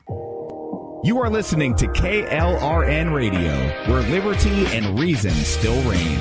You are listening to KLRN Radio, where liberty and reason still reign.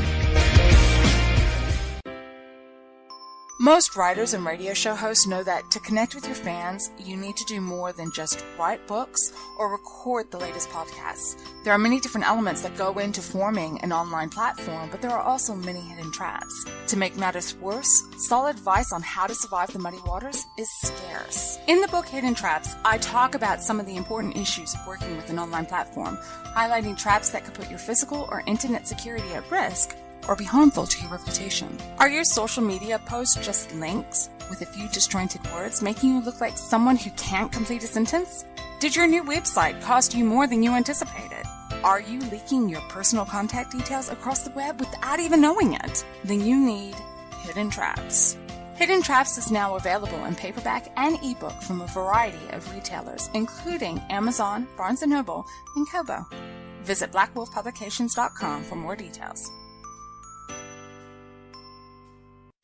Most writers and radio show hosts know that to connect with your fans, you need to do more than just write books or record the latest podcasts. There are many different elements that go into forming an online platform, but there are also many hidden traps. To make matters worse, solid advice on how to survive the muddy waters is scarce. In the book Hidden Traps, I talk about some of the important issues of working with an online platform, highlighting traps that could put your physical or internet security at risk or be harmful to your reputation. Are your social media posts just links with a few disjointed words, making you look like someone who can't complete a sentence? Did your new website cost you more than you anticipated? Are you leaking your personal contact details across the web without even knowing it? Then you need Hidden Traps. Hidden Traps is now available in paperback and ebook from a variety of retailers, including Amazon, Barnes & Noble, and Kobo. Visit blackwolfpublications.com for more details.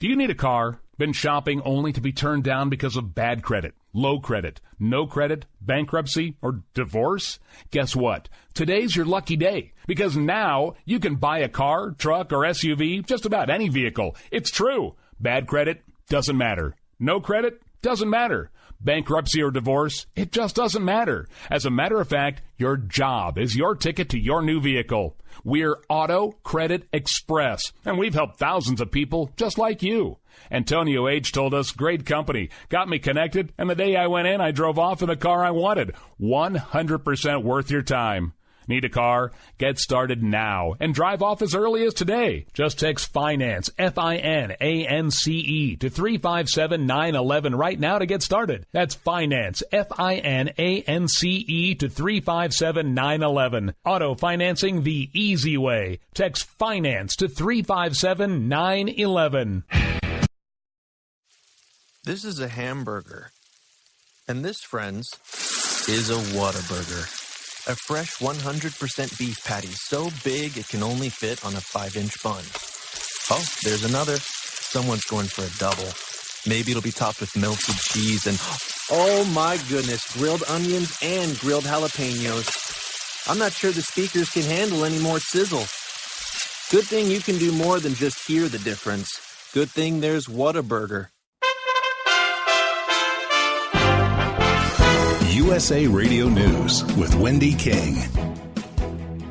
Do you need a car? Been shopping only to be turned down because of bad credit, low credit, no credit, bankruptcy, or divorce? Guess what? Today's your lucky day, because now you can buy a car, truck, or SUV, just about any vehicle. It's true. Bad credit doesn't matter. No credit doesn't matter. Bankruptcy or divorce, it just doesn't matter. As a matter of fact, your job is your ticket to your new vehicle. We're Auto Credit Express, and we've helped thousands of people just like you. Antonio H. told us, great company, got me connected, and the day I went in, I drove off in the car I wanted. 100% worth your time. Need a car? Get started now and drive off as early as today. Just text FINANCE, F-I-N-A-N-C-E, to 357-911 right now to get started. That's FINANCE, F-I-N-A-N-C-E, to 357-911. Auto financing the easy way. Text FINANCE to 357-911. This is a hamburger. And this, friends, is a Whataburger. A fresh 100% beef patty so big it can only fit on a 5-inch bun. Oh, there's another. Someone's going for a double. Maybe it'll be topped with melted cheese and, oh my goodness, grilled onions and grilled jalapenos. I'm not sure the speakers can handle any more sizzle. Good thing you can do more than just hear the difference. Good thing there's Whataburger. USA Radio News with Wendy King.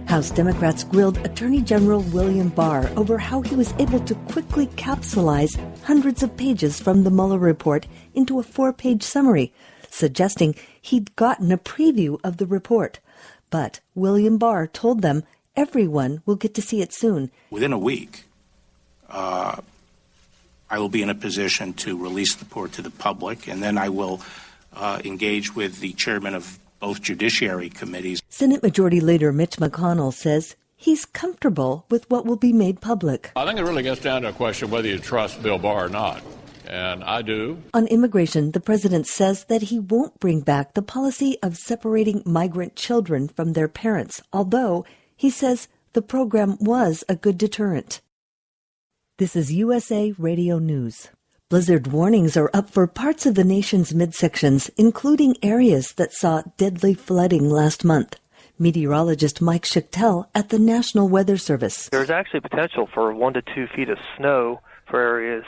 House Democrats grilled Attorney General William Barr over how he was able to quickly capsulize hundreds of pages from the Mueller report into a 4-page summary, suggesting he'd gotten a preview of the report. But William Barr told them everyone will get to see it soon. Within a week, I will be in a position to release the report to the public, and then I will engage with the chairman of both judiciary committees. Senate Majority Leader Mitch McConnell says he's comfortable with what will be made public. I think it really gets down to a question of whether you trust Bill Barr or not, and I do. On immigration, the president says that he won't bring back the policy of separating migrant children from their parents, although he says the program was a good deterrent. This is USA Radio News. Blizzard warnings are up for parts of the nation's midsections, including areas that saw deadly flooding last month. Meteorologist Mike Schichtel at the National Weather Service. There's actually potential for 1 to 2 feet of snow for areas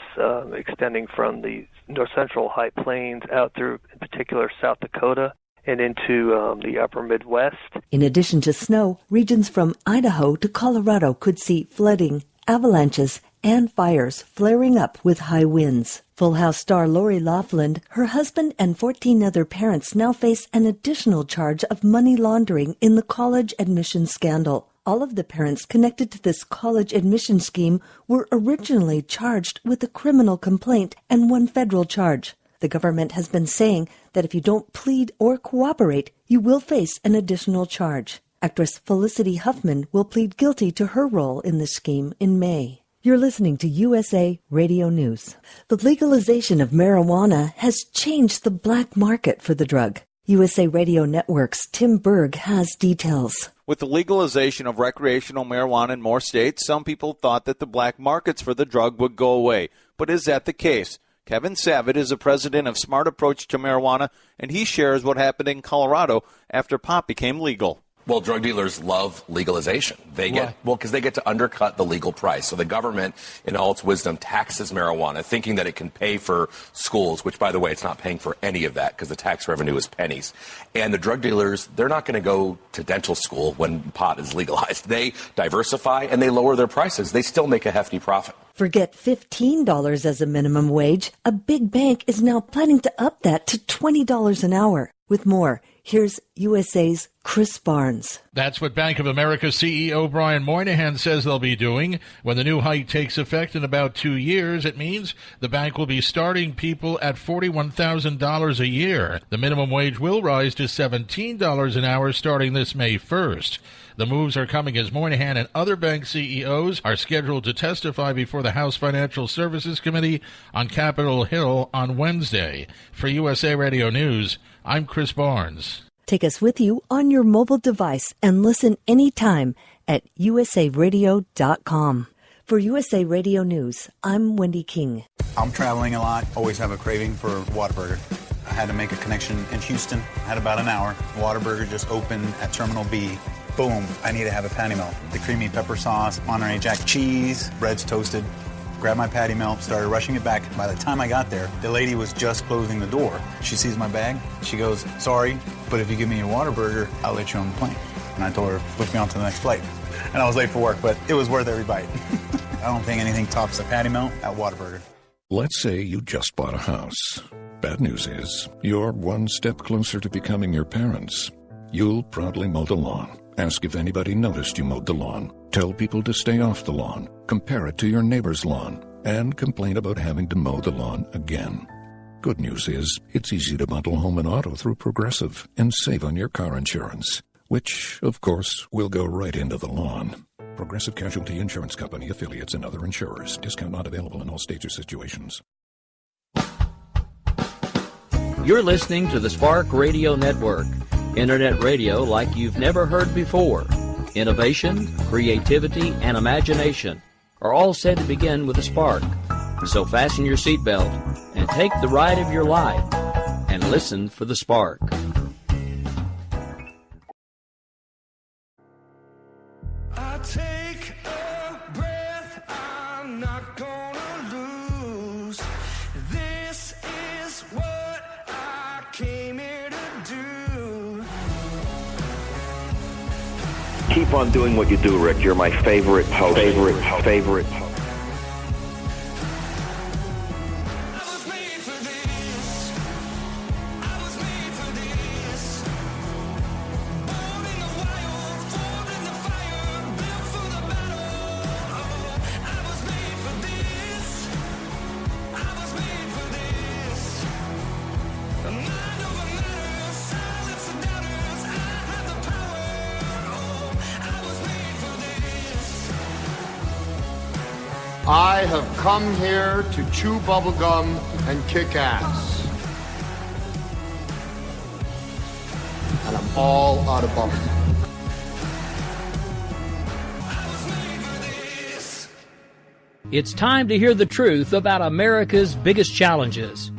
extending from the north central high plains out through, in particular, South Dakota and into the upper Midwest. In addition to snow, regions from Idaho to Colorado could see flooding, avalanches, and fires flaring up with high winds. Full House star Lori Loughlin, her husband, and 14 other parents now face an additional charge of money laundering in the college admissions scandal. All of the parents connected to this college admission scheme were originally charged with a criminal complaint and 1 federal charge. The government has been saying that if you don't plead or cooperate, you will face an additional charge. Actress Felicity Huffman will plead guilty to her role in the scheme in May. You're listening to USA Radio News. The legalization of marijuana has changed the black market for the drug. USA Radio Network's Tim Berg has details. With the legalization of recreational marijuana in more states, some people thought that the black markets for the drug would go away. But is that the case? Kevin Savitt is the president of Smart Approach to Marijuana, and he shares what happened in Colorado after pot became legal. Well, drug dealers love legalization. Because they get to undercut the legal price. So the government, in all its wisdom, taxes marijuana, thinking that it can pay for schools, which, by the way, it's not paying for any of that because the tax revenue is pennies. And the drug dealers, they're not going to go to dental school when pot is legalized. They diversify and they lower their prices. They still make a hefty profit. Forget $15 as a minimum wage. A big bank is now planning to up that to $20 an hour. With more, here's USA's Chris Barnes. That's what Bank of America CEO Brian Moynihan says they'll be doing. When the new hike takes effect in about 2 years, it means the bank will be starting people at $41,000 a year. The minimum wage will rise to $17 an hour starting this May 1st. The moves are coming as Moynihan and other bank CEOs are scheduled to testify before the House Financial Services Committee on Capitol Hill on Wednesday. For USA Radio News, I'm Chris Barnes. Take us with you on your mobile device and listen anytime at usaradio.com. For USA Radio News, I'm Wendy King. I'm traveling a lot, always have a craving for Whataburger. I had to make a connection in Houston, had about an hour. Whataburger just opened at Terminal B. Boom, I need to have a patty melt. The creamy pepper sauce, Monterey Jack cheese, bread's toasted. Grabbed my patty melt, started rushing it back. By the time I got there, the lady was just closing the door. She sees my bag. She goes, "Sorry, but if you give me a Whataburger, I'll let you on the plane." And I told her, push me on to the next flight. And I was late for work, but it was worth every bite. I don't think anything tops a patty melt at Whataburger. Let's say you just bought a house. Bad news is, you're one step closer to becoming your parents. You'll proudly mow the lawn. Ask if anybody noticed you mowed the lawn. Tell people to stay off the lawn. Compare it to your neighbor's lawn. And complain about having to mow the lawn again. Good news is, it's easy to bundle home and auto through Progressive and save on your car insurance, which, of course, will go right into the lawn. Progressive Casualty Insurance Company, affiliates, and other insurers. Discount not available in all states or situations. You're listening to the Spark Radio Network. Internet radio like you've never heard before. Innovation, creativity, and imagination are all said to begin with a spark. So fasten your seatbelt and take the ride of your life and listen for the spark. I take a breath, I'm not gonna lose. This is what I came here to do. Keep on doing what you do, Rick. You're my favorite host. Favorite host. I have come here to chew bubblegum and kick ass. And I'm all out of bubblegum. It's time to hear the truth about America's biggest challenges.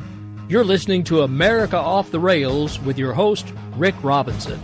You're listening to America Off the Rails with your host, Rick Robinson.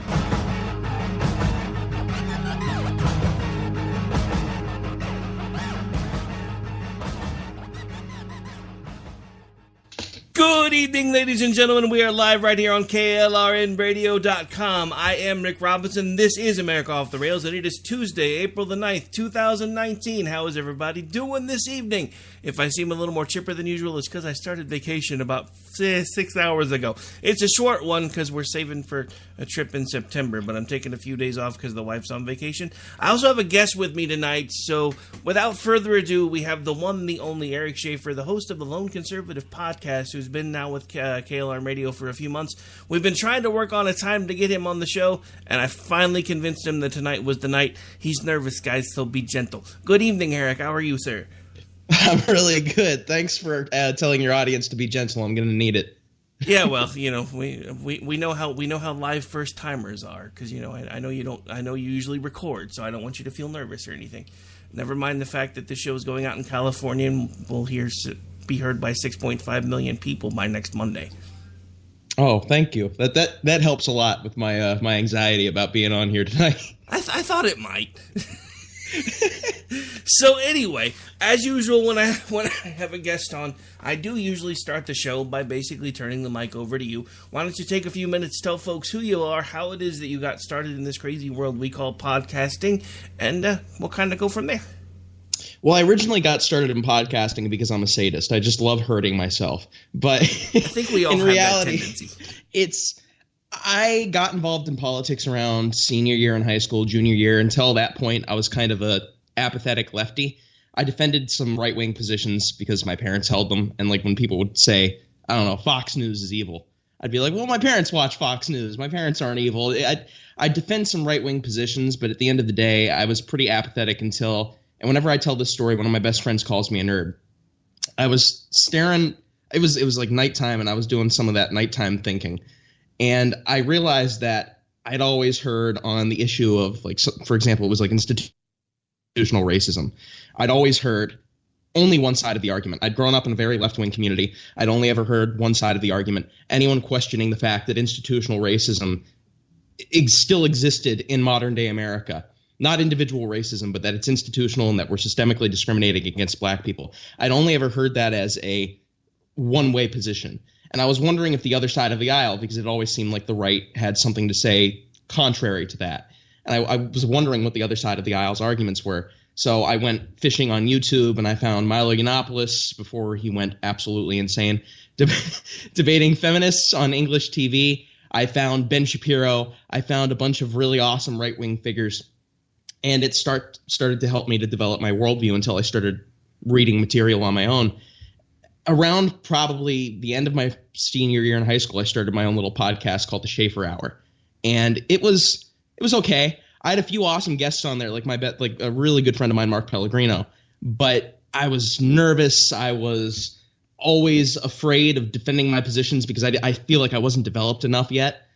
Good evening, ladies and gentlemen. We are live right here on KLRNradio.com. I am Rick Robinson. This is America Off the Rails, and it is Tuesday, April the 9th, 2019. How is everybody doing this evening? If I seem a little more chipper than usual, it's because I started vacation about 6 hours ago. It's a short one because we're saving for a trip in September, but I'm taking a few days off because the wife's on vacation. I also have a guest with me tonight, so without further ado, we have the one and the only Eric Schaefer, the host of the Lone Conservative podcast, who's been now with KLRN Radio for a few months. We've been trying to work on a time to get him on the show, and I finally convinced him that tonight was the night. He's nervous, guys, so be gentle. Good evening, Eric. How are you, sir? I'm really good. Thanks for telling your audience to be gentle. I'm going to need it. Yeah, well, you know, we know how live first timers are, because you know I know you usually record, so I don't want you to feel nervous or anything. Never mind the fact that the show is going out in California, and we'll hear be heard by 6.5 million people by next Monday. Oh, thank you. That helps a lot with my my anxiety about being on here tonight. I thought it might. So anyway, as usual, when I have a guest on, I do usually start the show by basically turning the mic over to you. Why don't you take a few minutes, tell folks who you are, how it is that you got started in this crazy world we call podcasting, and we'll kind of go from there. Well, I originally got started in podcasting because I'm a sadist. I just love hurting myself. But I think we all in have reality, that tendency. I got involved in politics around senior year in high school, junior year. Until that point, I was kind of a apathetic lefty. I defended some right-wing positions because my parents held them. And like when people would say, I don't know, Fox News is evil, I'd be like, well, my parents watch Fox News. My parents aren't evil. I'd defend some right-wing positions, but at the end of the day, I was pretty apathetic until, and whenever I tell this story, one of my best friends calls me a nerd. I was staring, it was like nighttime, and I was doing some of that nighttime thinking. And I realized that I'd always heard on the issue of, like, so, for example, it was like institutional racism. I'd always heard only one side of the argument. I'd grown up in a very left-wing community. I'd only ever heard one side of the argument. Anyone questioning the fact that institutional racism still existed in modern-day America, not individual racism, but that it's institutional and that we're systemically discriminating against black people, I'd only ever heard that as a one-way position. And I was wondering if the other side of the aisle, because it always seemed like the right had something to say contrary to that. And I was wondering what the other side of the aisle's arguments were. So I went fishing on YouTube, and I found Milo Yiannopoulos before he went absolutely insane, debating feminists on English TV. I found Ben Shapiro. I found a bunch of really awesome right-wing figures. And it started to help me to develop my worldview until I started reading material on my own. Around probably the end of my senior year in high school, I started my own little podcast called The Schaefer Hour. And it was okay. I had a few awesome guests on there, like a really good friend of mine, Mark Pellegrino. But I was nervous. I was always afraid of defending my positions because I feel like I wasn't developed enough yet.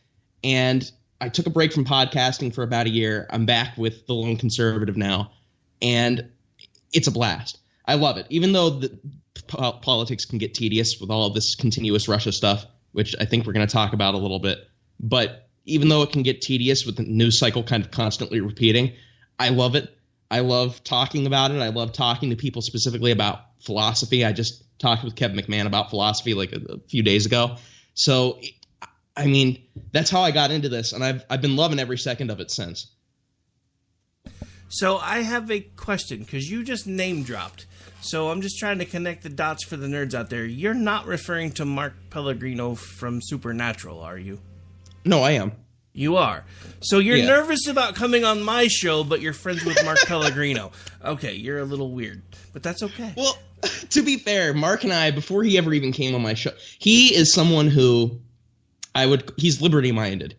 And I took a break from podcasting for about a year. I'm back with The Lone Conservative now, and it's a blast. I love it. Even though politics can get tedious with all of this continuous Russia stuff, which I think we're going to talk about a little bit. But even though it can get tedious with the news cycle kind of constantly repeating, I love it. I love talking about it. I love talking to people specifically about philosophy. I just talked with Kevin McMahon about philosophy like a few days ago. So, I mean, that's how I got into this, and I've been loving every second of it since. So I have a question, because you just name dropped. So I'm just trying to connect the dots for the nerds out there. You're not referring to Mark Pellegrino from Supernatural, are you? No, I am. You are. So you're nervous about coming on my show, but you're friends with Mark Pellegrino. Okay, you're a little weird, but that's okay. Well, to be fair, Mark and I, before he ever even came on my show, he is someone who he's liberty-minded.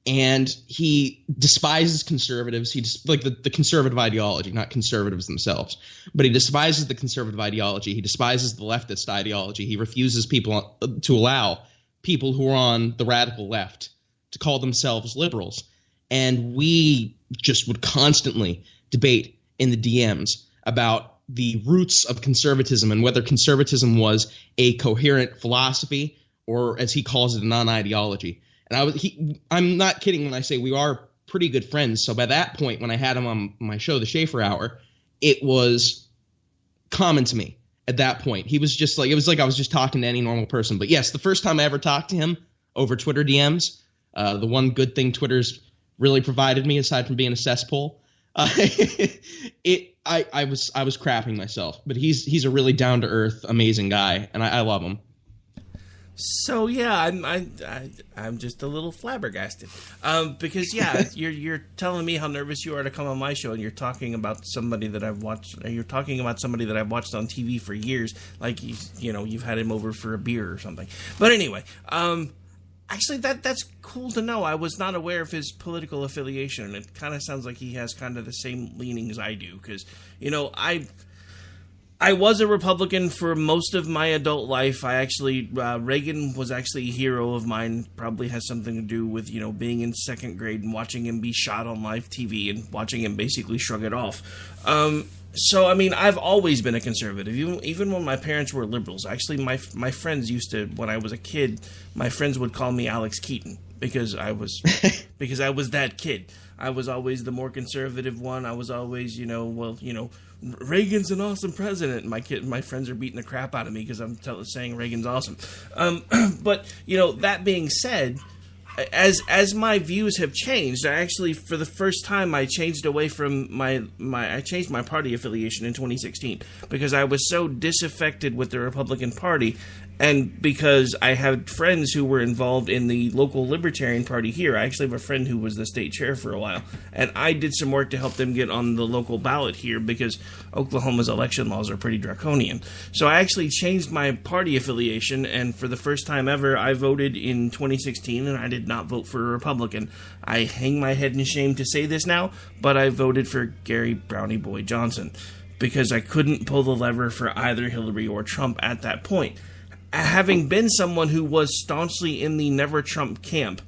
And he despises conservatives. He like the conservative ideology, not conservatives themselves. But he despises the conservative ideology. He despises the leftist ideology. He refuses to allow people who are on the radical left to call themselves liberals. And we just would constantly debate in the DMs about the roots of conservatism and whether conservatism was a coherent philosophy or, as he calls it, a non-ideology. And I'm not kidding when I say we are pretty good friends. So by that point, when I had him on my show, The Schaefer Hour, it was common to me at that point. He was just like, it was like I was just talking to any normal person. But yes, the first time I ever talked to him over Twitter DMs, the one good thing Twitter's really provided me, aside from being a cesspool, I was crapping myself. But he's a really down to earth, amazing guy, and I love him. So yeah, I'm just a little flabbergasted, because you're telling me how nervous you are to come on my show, and you're talking about somebody that I've watched. You're talking about somebody that I've watched on TV for years, like you've had him over for a beer or something. But anyway, actually that's cool to know. I was not aware of his political affiliation, and it kind of sounds like he has kind of the same leanings I do, because I I was a Republican for most of my adult life. I actually, Reagan was actually a hero of mine. Probably has something to do with, being in second grade and watching him be shot on live TV and watching him basically shrug it off. So, I mean, I've always been a conservative, even when my parents were liberals. Actually, my friends used to, when I was a kid, my friends would call me Alex Keaton because I was that kid. I was always the more conservative one. I was always, Reagan's an awesome president. My friends are beating the crap out of me because I'm saying Reagan's awesome. But that being said, as my views have changed, I actually, for the first time, I changed away from I changed my party affiliation in 2016 because I was so disaffected with the Republican Party. And because I had friends who were involved in the local Libertarian Party here. I actually have a friend who was the state chair for a while. And I did some work to help them get on the local ballot here because Oklahoma's election laws are pretty draconian. So I actually changed my party affiliation, and for the first time ever, I voted in 2016, and I did not vote for a Republican. I hang my head in shame to say this now, but I voted for Gary Brownie Boy Johnson because I couldn't pull the lever for either Hillary or Trump at that point. Having been someone who was staunchly in the never Trump camp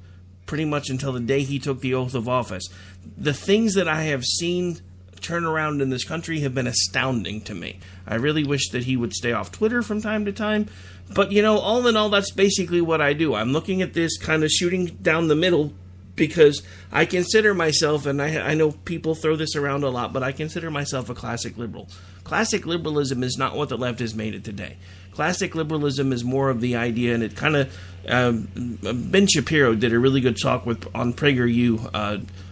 pretty much until the day he took the oath of office, the things that I have seen turn around in this country have been astounding to me. I really wish that he would stay off Twitter from time to time. But, all in all, that's basically what I do. I'm looking at this kind of shooting down the middle because I consider myself, and I know people throw this around a lot, but I consider myself a classic liberal. Classic liberalism is not what the left has made it today. Classic liberalism is more of the idea, and it kind of Ben Shapiro did a really good talk on PragerU,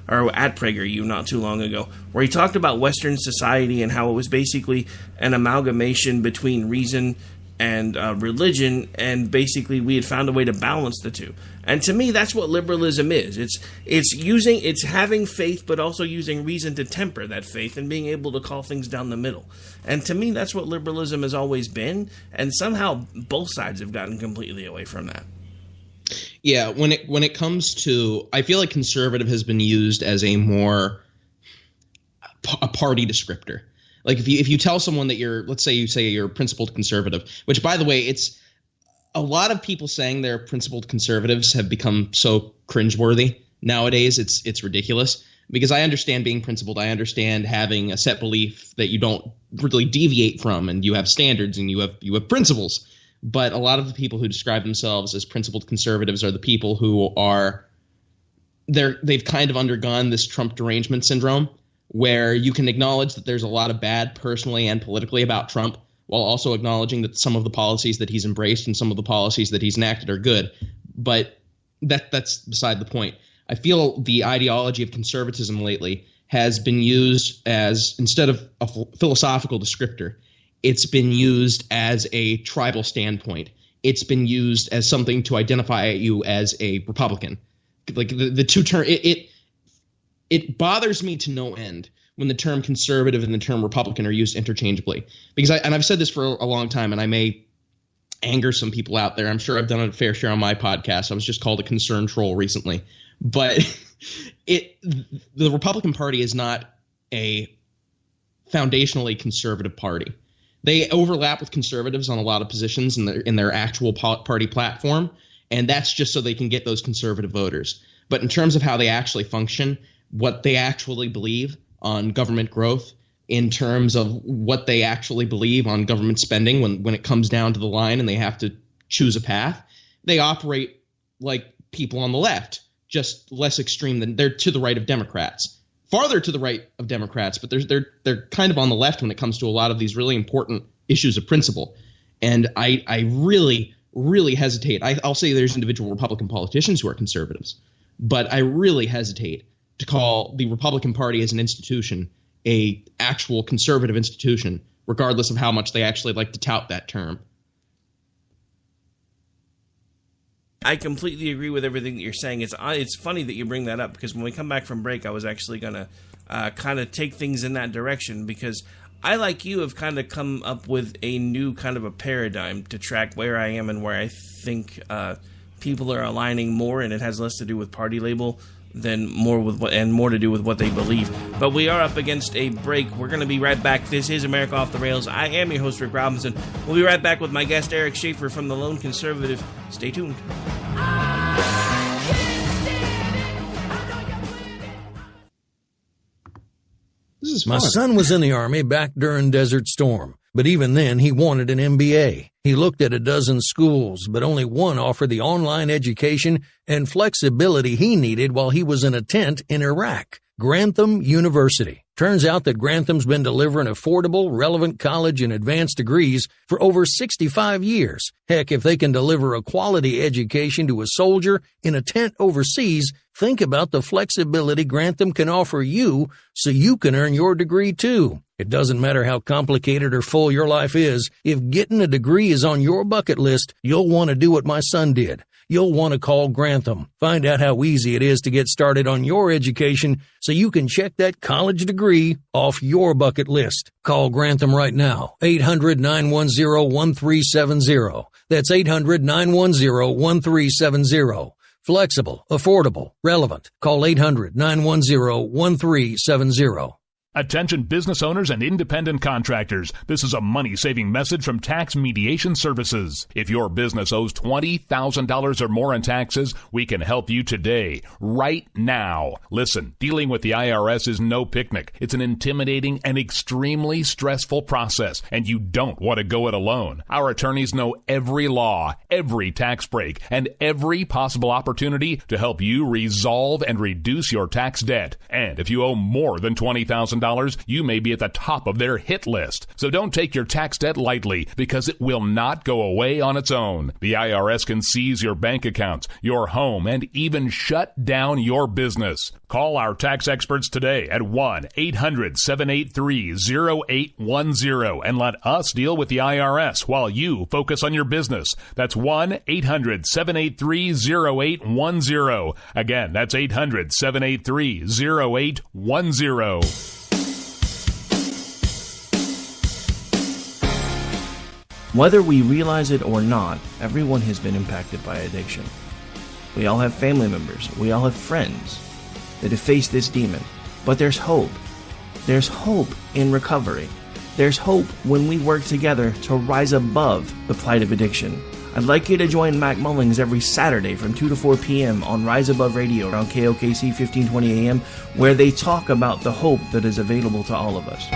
or at PragerU not too long ago, where he talked about Western society and how it was basically an amalgamation between reason and religion, and basically we had found a way to balance the two. And to me, that's what liberalism is. It's having faith, but also using reason to temper that faith and being able to call things down the middle. And to me, that's what liberalism has always been. And somehow both sides have gotten completely away from that. Yeah, when it comes to, I feel like conservative has been used as a party descriptor. Like if you tell someone that let's say you're a principled conservative, which by the way, it's a lot of people saying they're principled conservatives have become so cringeworthy nowadays. It's ridiculous because I understand being principled. I understand having a set belief that you don't really deviate from, and you have standards and you have principles. But a lot of the people who describe themselves as principled conservatives are the people who they've kind of undergone this Trump derangement syndrome, where you can acknowledge that there's a lot of bad personally and politically about Trump, while also acknowledging that some of the policies that he's embraced and some of the policies that he's enacted are good. But that's beside the point. I feel the ideology of conservatism lately has been used as, instead of a philosophical descriptor, it's been used as a tribal standpoint. It's been used as something to identify you as a Republican. Like the two terms, it bothers me to no end when the term conservative and the term Republican are used interchangeably. Because I've said this for a long time, and I may anger some people out there. I'm sure I've done a fair share on my podcast. I was just called a concern troll recently. But the Republican Party is not a foundationally conservative party. They overlap with conservatives on a lot of positions in their actual party platform, and that's just so they can get those conservative voters. But in terms of how they actually function, what they actually believe on government growth, in terms of what they actually believe on government spending when it comes down to the line and they have to choose a path, they operate like people on the left, just less extreme than they're to the right of Democrats. Farther to the right of Democrats, but they're kind of on the left when it comes to a lot of these really important issues of principle. And I really, really hesitate. I'll say there's individual Republican politicians who are conservatives, but I really hesitate to call the Republican Party as an institution a actual conservative institution, regardless of how much they actually like to tout that term. I completely agree with everything that you're saying. It's funny that you bring that up, because when we come back from break, I was actually going to kind of take things in that direction, because I, like you, have kind of come up with a new kind of a paradigm to track where I am and where I think people are aligning more, and it has less to do with party label than more to do with what they believe. But we are up against a break. We're going to be right back. This is America Off the Rails. I am your host, Rick Robinson. We'll be right back with my guest, Eric Schaefer from The Lone Conservative. Stay tuned. My son was in the Army back during Desert Storm, but even then he wanted an MBA. He looked at a dozen schools, but only one offered the online education and flexibility he needed while he was in a tent in Iraq, Grantham University. Turns out that Grantham's been delivering affordable, relevant college and advanced degrees for over 65 years. Heck, if they can deliver a quality education to a soldier in a tent overseas, think about the flexibility Grantham can offer you so you can earn your degree too. It doesn't matter how complicated or full your life is. If getting a degree is on your bucket list, you'll want to do what my son did. You'll want to call Grantham. Find out how easy it is to get started on your education so you can check that college degree off your bucket list. Call Grantham right now. 800-910-1370. That's 800-910-1370. Flexible, affordable, relevant. Call 800-910-1370. Attention business owners and independent contractors. This is a money-saving message from Tax Mediation Services. If your business owes $20,000 or more in taxes, we can help you today, right now. Listen, dealing with the IRS is no picnic. It's an intimidating and extremely stressful process, and you don't want to go it alone. Our attorneys know every law, every tax break, and every possible opportunity to help you resolve and reduce your tax debt. And if you owe more than $20,000, you may be at the top of their hit list. So don't take your tax debt lightly, because it will not go away on its own. The IRS can seize your bank accounts, your home, and even shut down your business. Call our tax experts today at 1-800-783-0810 and let us deal with the IRS while you focus on your business. That's 1-800-783-0810. Again, that's 800-783-0810. Whether we realize it or not, everyone has been impacted by addiction. We all have family members, we all have friends that have faced this demon. But there's hope. There's hope in recovery. There's hope when we work together to rise above the plight of addiction. I'd like you to join Mac Mullings every Saturday from 2 to 4 p.m. on Rise Above Radio on KOKC 1520 AM, where they talk about the hope that is available to all of us.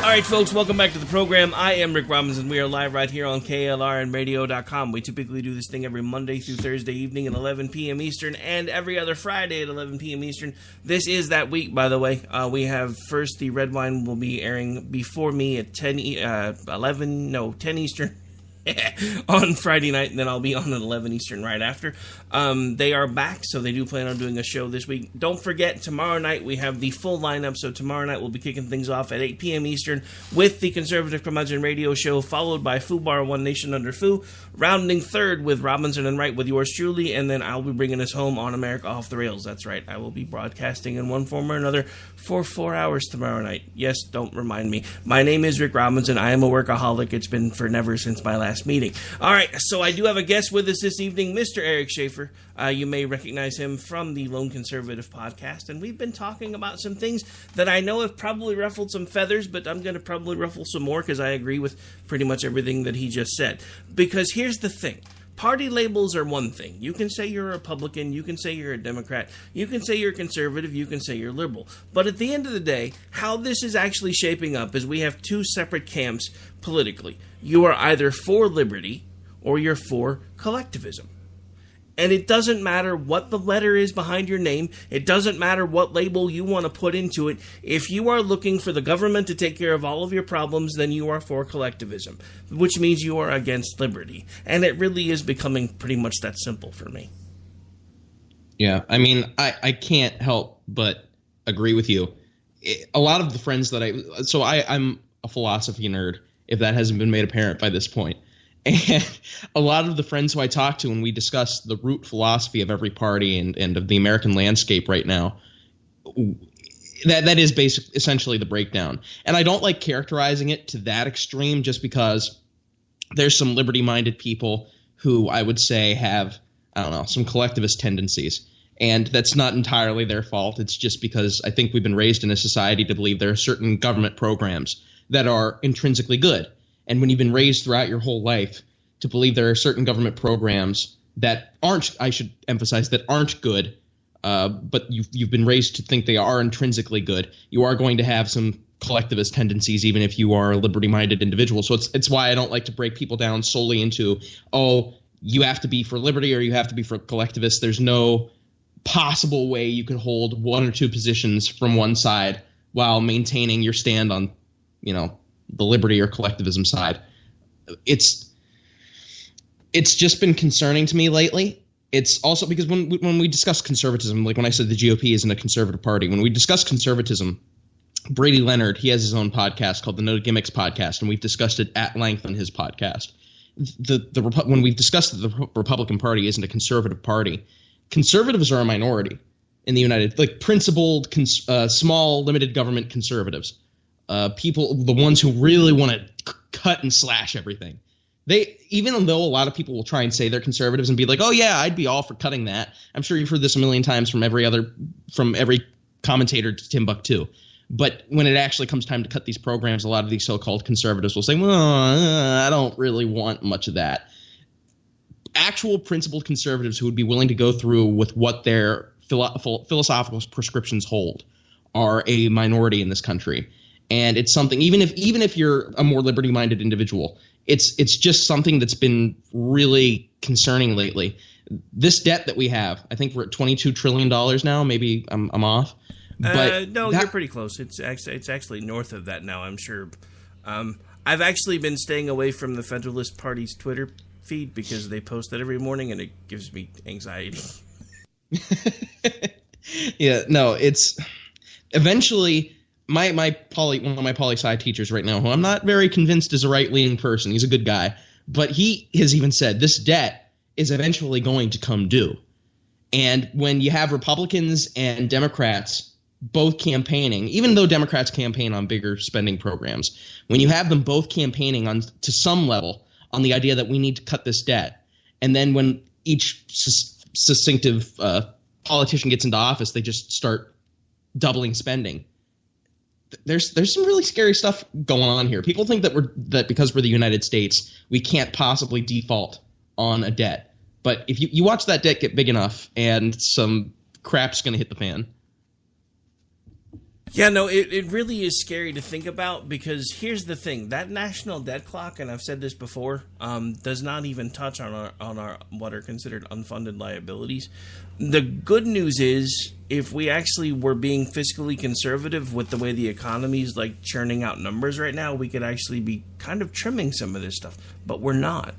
All right, folks, welcome back to the program. I am Rick Robinson. We are live right here on KLR and radio.com. We typically do this thing every Monday through Thursday evening at 11 p.m. Eastern and every other Friday at 11 p.m. Eastern. This is that week, by the way. We have first the Red Wine will be airing before me at 10 Eastern. on Friday night, and then I'll be on at 11 Eastern right after. They are back, so they do plan on doing a show this week. Don't forget, tomorrow night we have the full lineup, so tomorrow night we'll be kicking things off at 8 p.m. Eastern with the Conservative Curmudgeon Radio Show, followed by Foo Bar One Nation Under Foo, rounding third with Robinson and Wright with yours truly, and then I'll be bringing us home on America Off the Rails. That's right, I will be broadcasting in one form or another for 4 hours tomorrow night. Yes, don't remind me. My name is Rick Robinson. I am a workaholic. It's been forever since my last meeting. All right, so I do have a guest with us this evening, Mr. Eric Schaefer. You may recognize him from the Lone Conservative podcast, and we've been talking about some things that I know have probably ruffled some feathers, but I'm going to probably ruffle some more because I agree with pretty much everything that he just said. Because here's the thing. Party labels are one thing. You can say you're a Republican, you can say you're a Democrat, you can say you're conservative, you can say you're liberal. But at the end of the day, how this is actually shaping up is we have two separate camps politically. You are either for liberty or you're for collectivism. And it doesn't matter what the letter is behind your name. It doesn't matter what label you want to put into it. If you are looking for the government to take care of all of your problems, then you are for collectivism, which means you are against liberty. And it really is becoming pretty much that simple for me. Yeah, I mean, I can't help but agree with you. A lot of the friends that I'm a philosophy nerd, if that hasn't been made apparent by this point. And a lot of the friends who I talk to when we discuss the root philosophy of every party and of the American landscape right now, that is essentially the breakdown. And I don't like characterizing it to that extreme just because there's some liberty-minded people who I would say have, I don't know, some collectivist tendencies. And that's not entirely their fault. It's just because I think we've been raised in a society to believe there are certain government programs that are intrinsically good. And when you've been raised throughout your whole life to believe there are certain government programs that aren't, I should emphasize, that aren't good, but you've been raised to think they are intrinsically good, you are going to have some collectivist tendencies, even if you are a liberty-minded individual. So it's why I don't like to break people down solely into, oh, you have to be for liberty or you have to be for collectivist. There's no possible way you could hold one or two positions from one side while maintaining your stand on, the liberty or collectivism side. It's just been concerning to me lately. It's also because when we discuss conservatism, like when I said the GOP isn't a conservative party, when we discuss conservatism, Brady Leonard, he has his own podcast called the No Gimmicks Podcast, and we've discussed it at length on his podcast. When we've discussed that the Republican Party isn't a conservative party, conservatives are a minority in the United, like principled, small, limited government conservatives. People, the ones who really want to cut and slash everything. Even though a lot of people will try and say they're conservatives and be like, oh yeah, I'd be all for cutting that. I'm sure you've heard this a million times from every commentator to Timbuktu. But when it actually comes time to cut these programs, a lot of these so-called conservatives will say, well, I don't really want much of that. Actual principled conservatives who would be willing to go through with what their philosophical prescriptions hold are a minority in this country. And it's something, even if you're a more liberty-minded individual, it's just something that's been really concerning lately. This debt that we have, I think we're at $22 trillion now. Maybe I'm off. But you're pretty close. It's actually north of that now, I'm sure. I've actually been staying away from the Federalist Party's Twitter feed because they post that every morning, and it gives me anxiety. Yeah, no, it's eventually... one of my poli-sci teachers right now, who I'm not very convinced is a right-leaning person, he's a good guy, but he has even said this debt is eventually going to come due. And when you have Republicans and Democrats both campaigning, even though Democrats campaign on bigger spending programs, when you have them both campaigning on to some level on the idea that we need to cut this debt, and then when each succinctive politician gets into office, they just start doubling spending. There's some really scary stuff going on here. People think that because we're the United States, we can't possibly default on a debt. But if you watch that debt get big enough, and some crap's going to hit the fan. Yeah, no, it really is scary to think about, because here's the thing. That national debt clock, and I've said this before, does not even touch on our what are considered unfunded liabilities. The good news is, if we actually were being fiscally conservative with the way the economy's like churning out numbers right now, we could actually be kind of trimming some of this stuff, but we're not.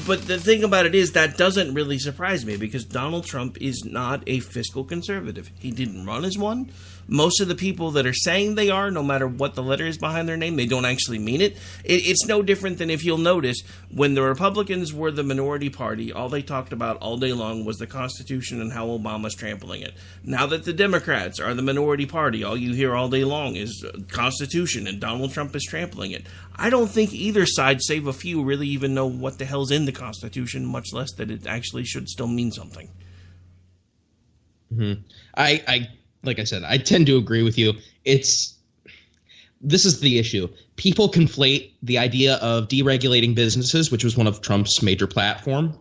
But the thing about it is, that doesn't really surprise me, because Donald Trump is not a fiscal conservative. He didn't run as one. Most of the people that are saying they are, no matter what the letter is behind their name, they don't actually mean it. It's no different than, if you'll notice, when the Republicans were the minority party, all they talked about all day long was the Constitution and how Obama's trampling it. Now that the Democrats are the minority party, all you hear all day long is Constitution and Donald Trump is trampling it. I don't think either side, save a few, really even know what the hell's in the Constitution, much less that it actually should still mean something. Mm-hmm. Like I said, I tend to agree with you. This is the issue. People conflate the idea of deregulating businesses, which was one of Trump's major platforms,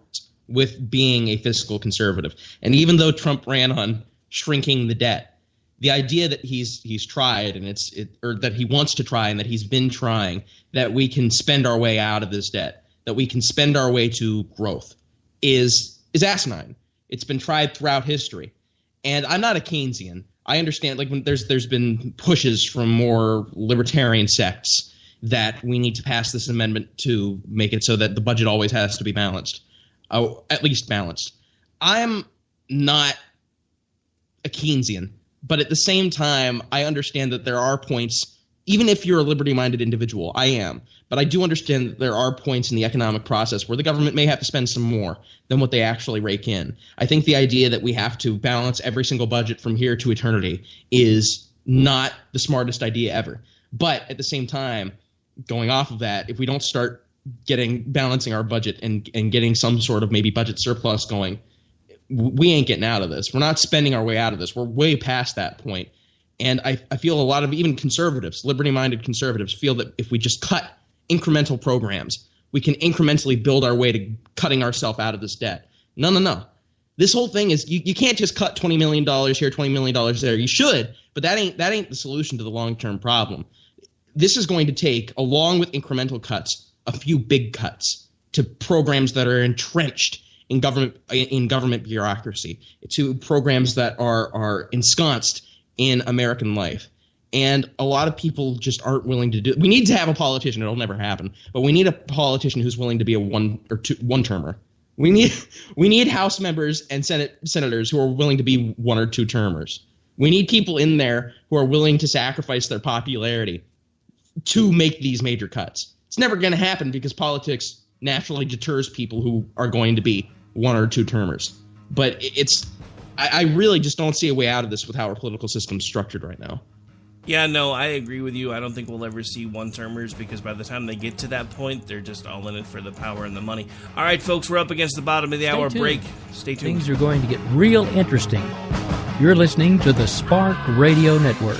with being a fiscal conservative. And even though Trump ran on shrinking the debt, the idea that he's tried or that he wants to try and that he's been trying, that we can spend our way out of this debt, that we can spend our way to growth, is is asinine. It's been tried throughout history. And I'm not a Keynesian. I understand, like, when there's been pushes from more libertarian sects that we need to pass this amendment to make it so that the budget always has to be balanced, at least balanced. I'm not a Keynesian, but at the same time, I understand that there are points, even if you're a liberty-minded individual, I am, but I do understand that there are points in the economic process where the government may have to spend some more than what they actually rake in. I think the idea that we have to balance every single budget from here to eternity is not the smartest idea ever. But at the same time, going off of that, if we don't start balancing our budget and getting some sort of maybe budget surplus going, we ain't getting out of this. We're not spending our way out of this. We're way past that point. And I feel a lot of even conservatives, liberty-minded conservatives, feel that if we just cut incremental programs, we can incrementally build our way to cutting ourselves out of this debt. No. This whole thing is you can't just cut $20 million here, $20 million there. You should, but that ain't the solution to the long-term problem. This is going to take, along with incremental cuts, a few big cuts to programs that are entrenched in government bureaucracy, to programs that are ensconced in American life. And a lot of people just aren't willing to do it. We need to have a politician. It'll never happen. But we need a politician who's willing to be a one-termer. We need House members and senators who are willing to be one or two termers. We need people in there who are willing to sacrifice their popularity to make these major cuts. It's never going to happen because politics naturally deters people who are going to be one or two termers. But I really just don't see a way out of this with how our political system's structured right now. Yeah, no, I agree with you. I don't think we'll ever see one-termers because by the time they get to that point, they're just all in it for the power and the money. All right, folks, we're up against the bottom of the hour break. Stay tuned. Things are going to get real interesting. You're listening to the Spark Radio Network.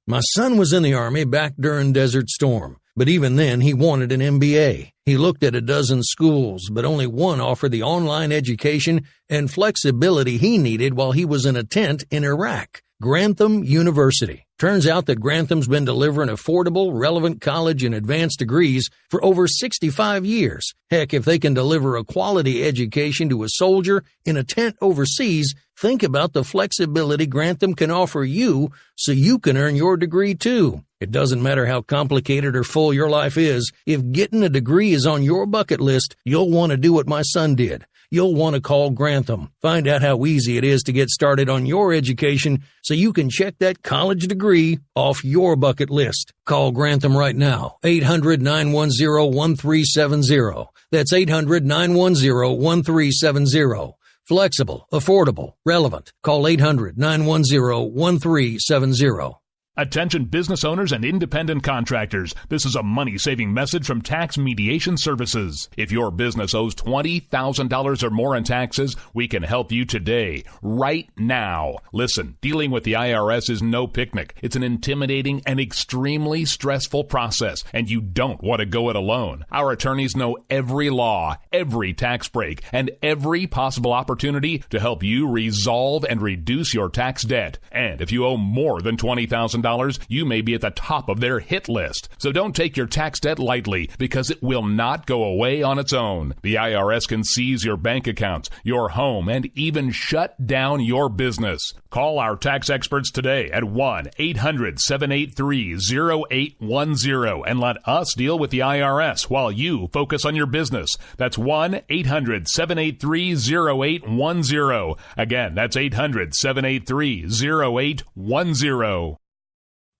My son was in the Army back during Desert Storm, but even then he wanted an MBA. He looked at a dozen schools, but only one offered the online education and flexibility he needed while he was in a tent in Iraq. Grantham University. Turns out that Grantham's been delivering affordable, relevant college and advanced degrees for over 65 years. Heck, if they can deliver a quality education to a soldier in a tent overseas, think about the flexibility Grantham can offer you so you can earn your degree too. It doesn't matter how complicated or full your life is. If getting a degree is on your bucket list, you'll want to do what my son did. You'll want to call Grantham. Find out how easy it is to get started on your education so you can check that college degree off your bucket list. Call Grantham right now. 800-910-1370. That's 800-910-1370. Flexible, affordable, relevant. Call 800-910-1370. Attention business owners and independent contractors. This is a money-saving message from Tax Mediation Services. If your business owes $20,000 or more in taxes, we can help you today, right now. Listen, dealing with the IRS is no picnic. It's an intimidating and extremely stressful process, and you don't want to go it alone. Our attorneys know every law, every tax break, and every possible opportunity to help you resolve and reduce your tax debt. And if you owe more than $20,000, you may be at the top of their hit list. So don't take your tax debt lightly because it will not go away on its own. The IRS can seize your bank accounts, your home, and even shut down your business. Call our tax experts today at 1-800-783-0810 and let us deal with the IRS while you focus on your business. That's 1-800-783-0810. Again, that's 800-783-0810.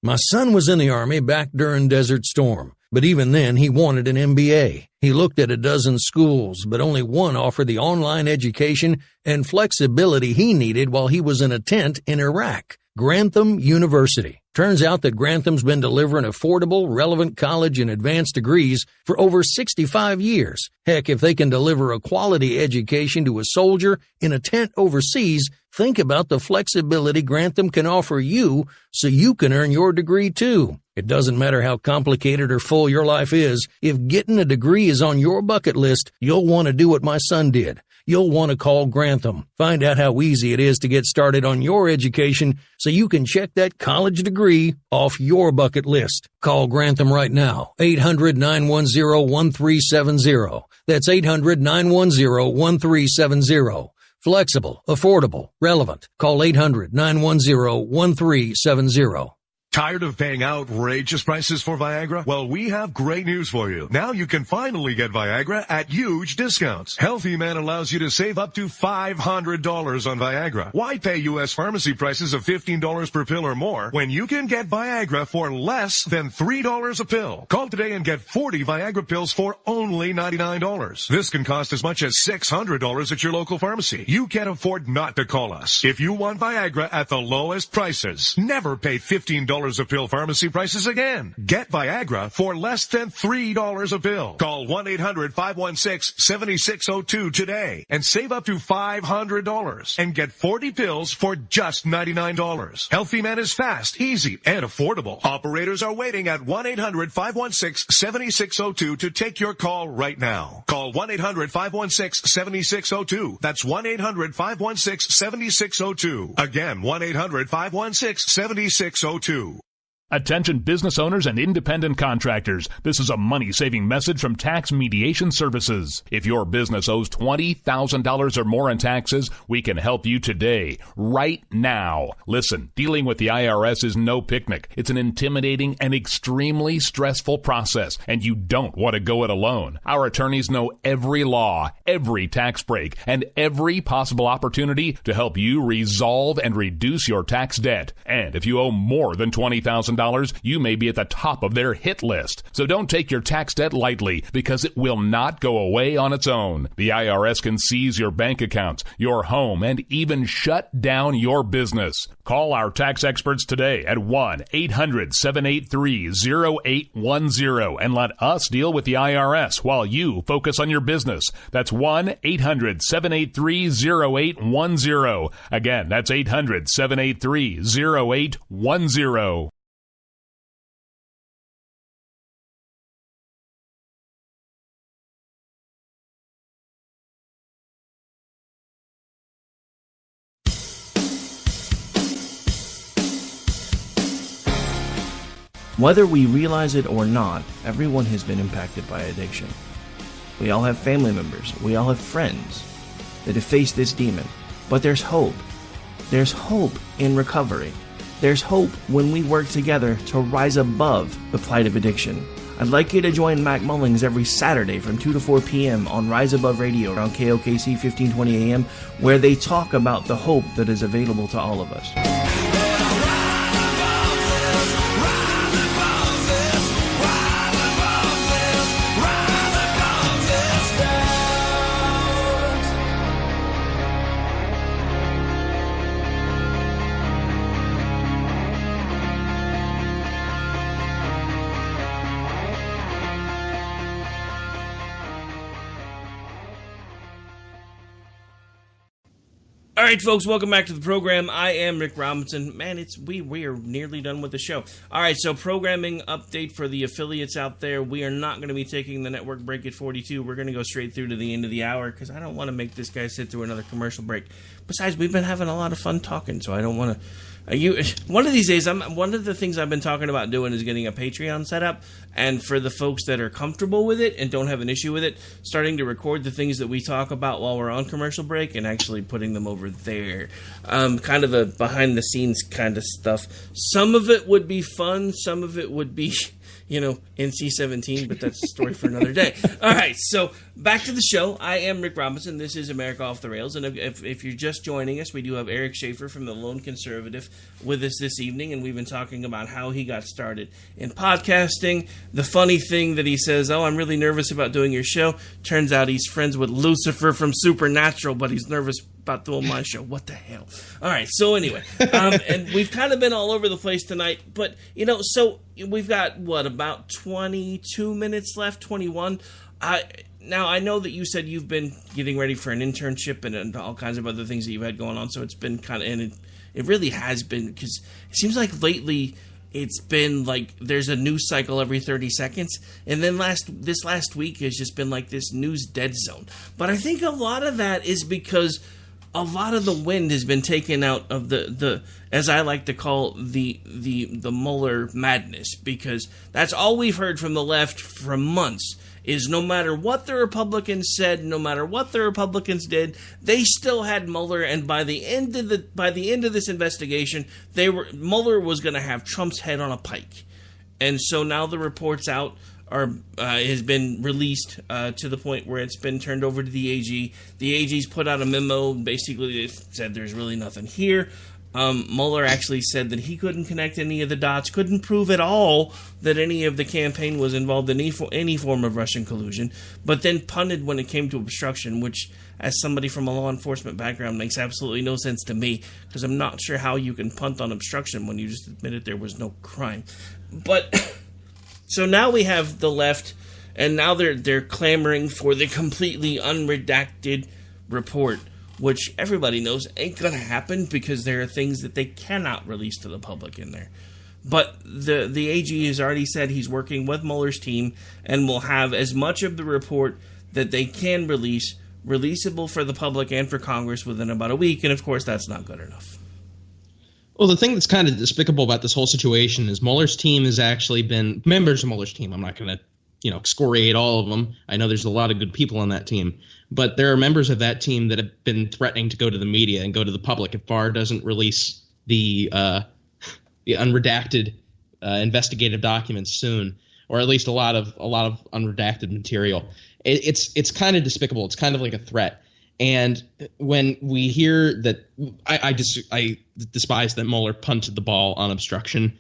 My son was in the Army back during Desert Storm, but even then he wanted an MBA. He looked at a dozen schools, but only one offered the online education and flexibility he needed while he was in a tent in Iraq. Grantham University. Turns out that Grantham's been delivering affordable, relevant college and advanced degrees for over 65 years. Heck, if they can deliver a quality education to a soldier in a tent overseas, think about the flexibility Grantham can offer you so you can earn your degree too. It doesn't matter how complicated or full your life is. If getting a degree is on your bucket list, you'll want to do what my son did. You'll want to call Grantham. Find out how easy it is to get started on your education so you can check that college degree off your bucket list. Call Grantham right now. 800-910-1370. That's 800-910-1370. Flexible, affordable, relevant. Call 800-910-1370. Tired of paying outrageous prices for Viagra? Well, we have great news for you. Now you can finally get Viagra at huge discounts. Healthy Man allows you to save up to $500 on Viagra. Why pay U.S. pharmacy prices of $15 per pill or more when you can get Viagra for less than $3 a pill? Call today and get 40 Viagra pills for only $99. This can cost as much as $600 at your local pharmacy. You can't afford not to call us. If you want Viagra at the lowest prices, never pay $15 a pill pharmacy prices again. Get Viagra for less than $3 a pill. Call 1-800-516-7602 today and save up to $500 and get 40 pills for just $99. Healthy Man is fast, easy, and affordable. Operators are waiting at 1-800-516-7602 to take your call right now. Call 1-800-516-7602. That's 1-800-516-7602. Again, 1-800-516-7602. Attention business owners and independent contractors. This is a money-saving message from Tax Mediation Services. If your business owes $20,000 or more in taxes, we can help you today, right now. Listen, dealing with the IRS is no picnic. It's an intimidating and extremely stressful process, and you don't want to go it alone. Our attorneys know every law, every tax break, and every possible opportunity to help you resolve and reduce your tax debt. And if you owe more than $20,000, you may be at the top of their hit list. So don't take your tax debt lightly, because it will not go away on its own. The IRS can seize your bank accounts, your home, and even shut down your business. Call our tax experts today at 1-800-783-0810 and let us deal with the IRS while you focus on your business. That's 1-800-783-0810. Again, that's 800-783-0810. Whether we realize it or not, everyone has been impacted by addiction. We all have family members, we all have friends that have faced this demon. But there's hope. There's hope in recovery. There's hope when we work together to rise above the plight of addiction. I'd like you to join Mac Mullings every Saturday from 2 to 4 p.m. on Rise Above Radio on KOKC 1520 AM, where they talk about the hope that is available to all of us. All right, folks, welcome back to the program. I am Rick Robinson. Man, we are nearly done with the show. All right, so programming update for the affiliates out there. We are not going to be taking the network break at 42. We're going to go straight through to the end of the hour because I don't want to make this guy sit through another commercial break. Besides, we've been having a lot of fun talking, so I don't want to... one of these days, one of the things I've been talking about doing is getting a Patreon set up, and for the folks that are comfortable with it and don't have an issue with it, starting to record the things that we talk about while we're on commercial break and actually putting them over there. Kind of a behind-the-scenes kind of stuff. Some of it would be fun, some of it would be... NC-17, but that's a story for another day. All right, so back to the show. I am Rick Robinson. This is America Off the Rails, and if you're just joining us, we do have Eric Schaefer from The Lone Conservative with us this evening, and we've been talking about how he got started in podcasting. The funny thing that he says, I'm really nervous about doing your show. Turns out he's friends with Lucifer from Supernatural, but he's nervous about doing my show. What the hell? All right, so anyway, and we've kind of been all over the place tonight, but, so we've got, about 22 minutes left, 21. Now, I know that you said you've been getting ready for an internship and all kinds of other things that you've had going on, so it's been kind of, and it really has been, because it seems like lately it's been like there's a news cycle every 30 seconds, and then this last week has just been like this news dead zone. But I think a lot of that is because a lot of the wind has been taken out of the as I like to call the Mueller madness, because that's all we've heard from the left for months is no matter what the Republicans said, no matter what the Republicans did, they still had Mueller, and by the end of this investigation, Mueller was going to have Trump's head on a pike. And so now the reports out has been released to the point where it's been turned over to the AG. The AG's put out a memo. Basically, it said there's really nothing here. Mueller actually said that he couldn't connect any of the dots, couldn't prove at all that any of the campaign was involved in any form of Russian collusion, but then punted when it came to obstruction, which, as somebody from a law enforcement background, makes absolutely no sense to me, because I'm not sure how you can punt on obstruction when you just admitted there was no crime. But so now we have the left, and now they're clamoring for the completely unredacted report, which everybody knows ain't going to happen because there are things that they cannot release to the public in there. But the AG has already said he's working with Mueller's team and will have as much of the report that they can releasable for the public and for Congress within about a week, and of course that's not good enough. Well, the thing that's kind of despicable about this whole situation is Mueller's team has actually been members of Mueller's team. I'm not going to excoriate all of them. I know there's a lot of good people on that team. But there are members of that team that have been threatening to go to the media and go to the public if Barr doesn't release the unredacted investigative documents soon, or at least a lot of unredacted material. It's kind of despicable. It's kind of like a threat. And when we hear that, I despise that Mueller punted the ball on obstruction.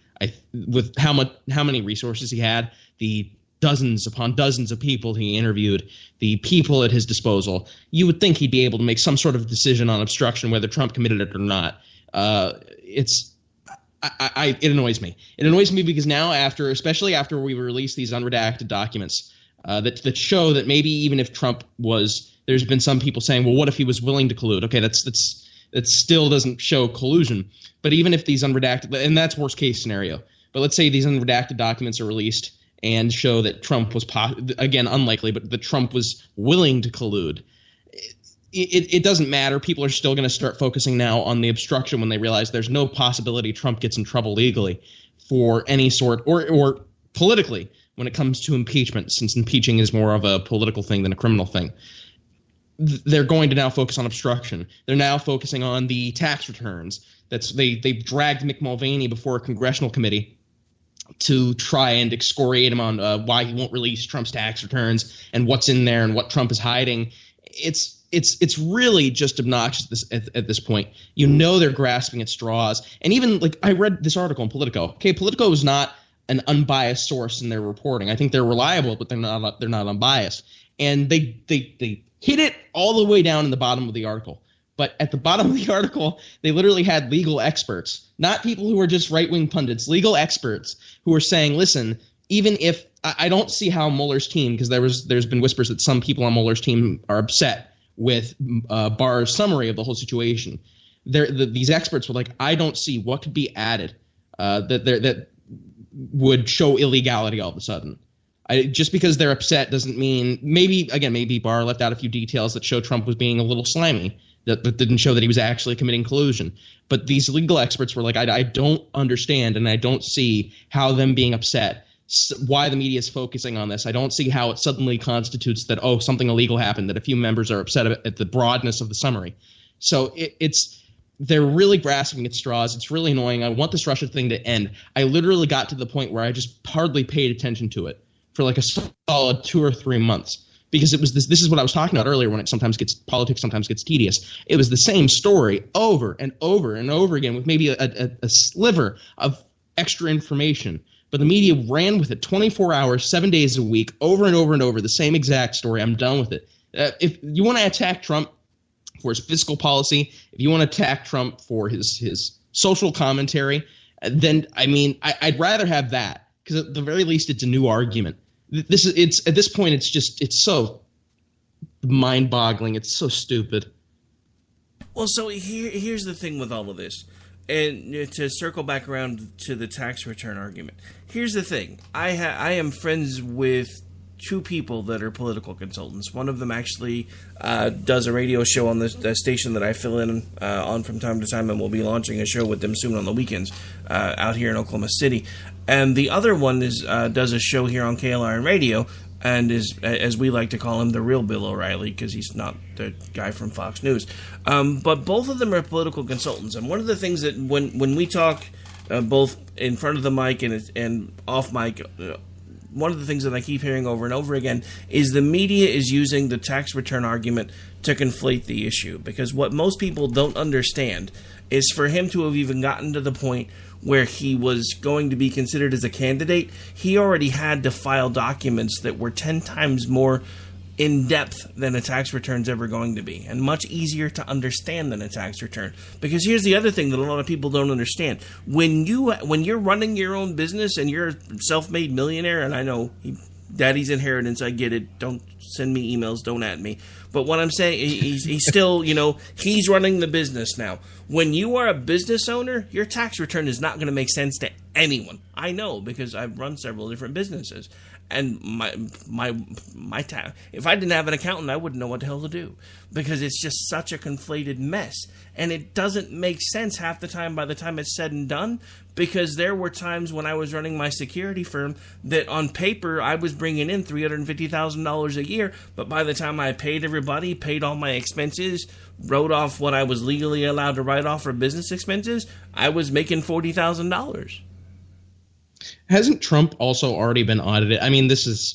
With how many resources he had, the dozens upon dozens of people he interviewed, the people at his disposal, you would think he'd be able to make some sort of decision on obstruction, whether Trump committed it or not. It annoys me. It annoys me because now, especially after we release these unredacted documents that show that maybe even if Trump there's been some people saying, well, what if he was willing to collude? Okay, that still doesn't show collusion. But even if these unredacted, and that's worst case scenario. But let's say these unredacted documents are released and show that Trump was, again, unlikely, but that Trump was willing to collude. It doesn't matter. People are still going to start focusing now on the obstruction when they realize there's no possibility Trump gets in trouble legally for any sort, or politically when it comes to impeachment, since impeaching is more of a political thing than a criminal thing. They're going to now focus on obstruction. They're now focusing on the tax returns. They've dragged Mick Mulvaney before a congressional committee to try and excoriate him on why he won't release Trump's tax returns and what's in there and what Trump is hiding. It's really just obnoxious at this point. They're grasping at straws. And even I read this article in Politico. Okay, Politico is not an unbiased source in their reporting. I think they're reliable, but they're not unbiased. And they hit it all the way down in the bottom of the article. But at the bottom of the article, they literally had legal experts, not people who are just right-wing pundits, legal experts who are saying, listen, even if I don't see how Mueller's team, because there's been whispers that some people on Mueller's team are upset with Barr's summary of the whole situation. These experts were like, I don't see what could be added that would show illegality all of a sudden. Just because they're upset doesn't mean maybe Barr left out a few details that show Trump was being a little slimy. That didn't show that he was actually committing collusion. But these legal experts were like, I don't understand, and I don't see how them being upset, why the media is focusing on this. I don't see how it suddenly constitutes that, something illegal happened, that a few members are upset at the broadness of the summary. So they're really grasping at straws. It's really annoying. I want this Russia thing to end. I literally got to the point where I just hardly paid attention to it for a solid 2 or 3 months. Because it was this is what I was talking about earlier when politics sometimes gets tedious. It was the same story over and over and over again with maybe a sliver of extra information. But the media ran with it 24 hours, 7 days a week, over and over and over, the same exact story. I'm done with it. If you want to attack Trump for his fiscal policy, if you want to attack Trump for his social commentary, then, I'd rather have that. Because at the very least, it's a new argument. At this point, it's so mind-boggling. It's so stupid. Well, so here's the thing with all of this, and to circle back around to the tax return argument. Here's the thing: I am friends with 2 people that are political consultants. One of them actually does a radio show on the station that I fill in on from time to time, and we'll be launching a show with them soon on the weekends out here in Oklahoma City. And the other one does a show here on KLRN Radio and is, as we like to call him, the real Bill O'Reilly, because he's not the guy from Fox News. But both of them are political consultants. And one of the things that when we talk both in front of the mic and off mic, one of the things that I keep hearing over and over again is the media is using the tax return argument to conflate the issue. Because what most people don't understand is for him to have even gotten to the point where he was going to be considered as a candidate, he already had to file documents that were 10 times more in-depth than a tax return's ever going to be, and much easier to understand than a tax return. Because here's the other thing that a lot of people don't understand. When you're running your own business and you're a self-made millionaire, and I know daddy's inheritance, I get it, don't send me emails, don't at me. But what I'm saying, he's still, he's running the business now. When you are a business owner, your tax return is not going to make sense to anyone. I know, because I've run several different businesses. And my tax, if I didn't have an accountant, I wouldn't know what the hell to do, because it's just such a conflated mess, and it doesn't make sense half the time by the time it's said and done. Because there were times when I was running my security firm that on paper I was bringing in $350,000 a year, but by the time I paid everybody, paid all my expenses, wrote off what I was legally allowed to write off for business expenses, I was making $40,000. Hasn't Trump also already been audited? I mean, it's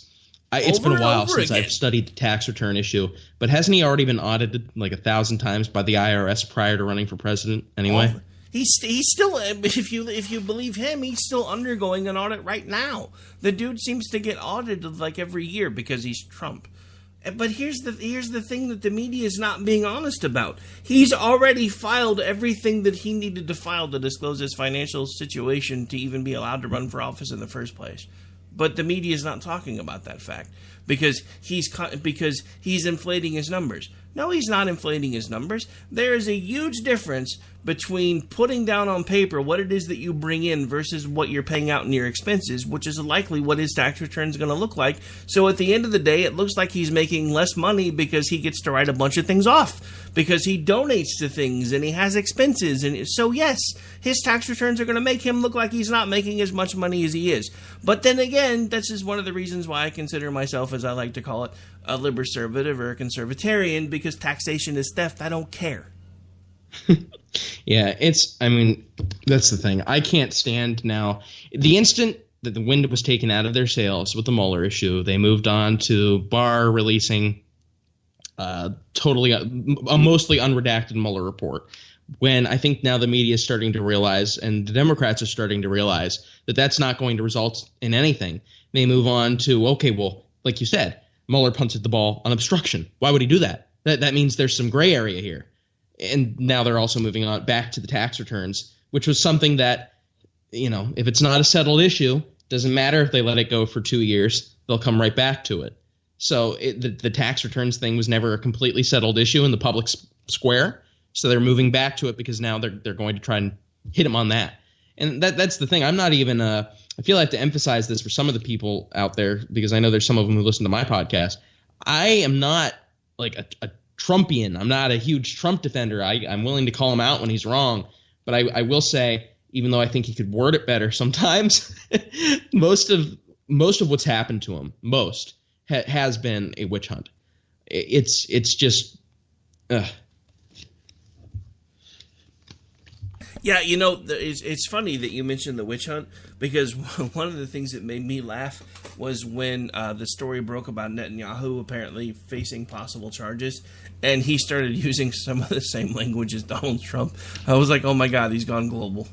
been a while since again. I've studied the tax return issue, but hasn't he already been audited like 1,000 times by the IRS prior to running for president anyway? He's still, if you believe him, he's still undergoing an audit right now. The dude seems to get audited like every year because he's Trump. But here's the thing that the media is not being honest about. He's already filed everything that he needed to file to disclose his financial situation to even be allowed to run for office in the first place. But the media is not talking about that fact because he's inflating his numbers. No, he's not inflating his numbers. There is a huge difference between putting down on paper what it is that you bring in versus what you're paying out in your expenses, which is likely what his tax return is going to look like. So at the end of the day, it looks like he's making less money because he gets to write a bunch of things off, because he donates to things and he has expenses. And so, yes, his tax returns are going to make him look like he's not making as much money as he is. But then again, this is one of the reasons why I consider myself, as I like to call it, a liberservative or a conservatarian, because taxation is theft. I don't care. Yeah, that's the thing. I can't stand now. The instant that the wind was taken out of their sails with the Mueller issue, they moved on to Barr releasing a mostly unredacted Mueller report. When I think now the media is starting to realize, and the Democrats are starting to realize, that that's not going to result in anything. They move on to, okay, well, like you said, Mueller punted the ball on obstruction. Why would he do that? That means there's some gray area here. And now they're also moving on back to the tax returns, which was something that, if it's not a settled issue, doesn't matter if they let it go for 2 years, they'll come right back to it. So the tax returns thing was never a completely settled issue in the public square. So they're moving back to it because now they're going to try and hit him on that. And that's the thing. I'm not even I feel I have to emphasize this for some of the people out there, because I know there's some of them who listen to my podcast. I am not like a Trumpian. I'm not a huge Trump defender. I'm willing to call him out when he's wrong. But I will say, even though I think he could word it better sometimes, most of what's happened to him, has been a witch hunt. It's just... Yeah, it's funny that you mentioned the witch hunt, because one of the things that made me laugh was when the story broke about Netanyahu apparently facing possible charges, and he started using some of the same language as Donald Trump. I was like, oh my God, he's gone global.